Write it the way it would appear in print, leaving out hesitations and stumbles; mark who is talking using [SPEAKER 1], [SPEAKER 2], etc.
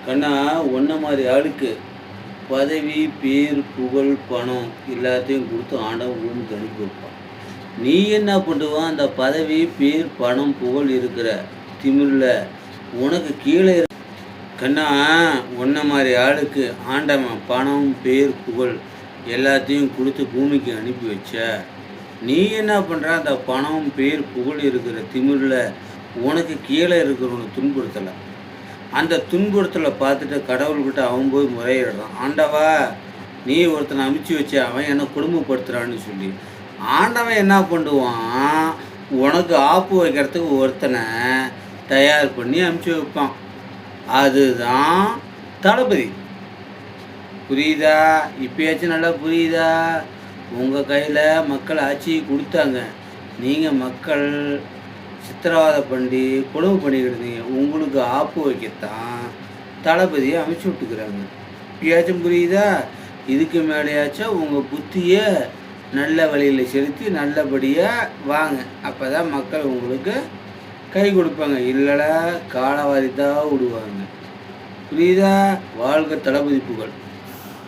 [SPEAKER 1] கண்ணா, உன்ன மாதிரி ஆளுக்கு பதவி, பேர், புகழ், பணம் எல்லாத்தையும் கொடுத்து ஆண்டவன் பூமிக்கு அனுப்பி வைப்பான். நீ என்ன பண்ணுவான்? அந்த பதவி, பேர், பணம், புகழ் இருக்கிற திமிரில் உனக்கு கீழே கண்ணா, உன்ன மாதிரி ஆளுக்கு ஆண்டவன் பணம், பேர், புகழ் எல்லாத்தையும் கொடுத்து பூமிக்கு அனுப்பி வச்ச. நீ என்ன பண்ணுற? அந்த பணம், பேர், புகழ் இருக்கிற திமிரில் உனக்கு கீழே இருக்கிறவனை துன்புறுத்தலை. அந்த துன்புறுத்தலை பார்த்துட்டு கடவுள்கிட்ட அவன் போய் முறையிடுறான். ஆண்டவா, நீ ஒருத்தனை அமுச்சு வச்ச, அவன் என்னை குடும்பப்படுத்துகிறான்னு சொல்லி. ஆண்டவன் என்ன பண்ணுவான்? உனக்கு ஆப்பு வைக்கிறதுக்கு ஒருத்தனை தயார் பண்ணி அமுச்சு வைப்பான். அதுதான் தளபதி. புரியுதா? இப்பயாச்சும் நல்லா புரியுதா? உங்கள் கையில் மக்கள் ஆட்சியை கொடுத்தாங்க. நீங்கள் மக்கள் சித்திரவதை பண்ணி கொடுமை பண்ணிக்கிட்டு உங்களுக்கு ஆப்பு வைக்கத்தான் தளபதியை அமைச்சு விட்டுக்கிறாங்க. இப்பயாச்சும் புரியுதா? இதுக்கு மேலேயாச்சும் உங்கள் புத்தியை நல்ல வழியில் செலுத்தி நல்லபடியாக வாங்க. அப்போ தான் மக்கள் உங்களுக்கு கை கொடுப்பாங்க. இல்லைடா, காலவாரி தான் விடுவாங்க. புரியுதா? வாழ்க தளபதி புகழ்.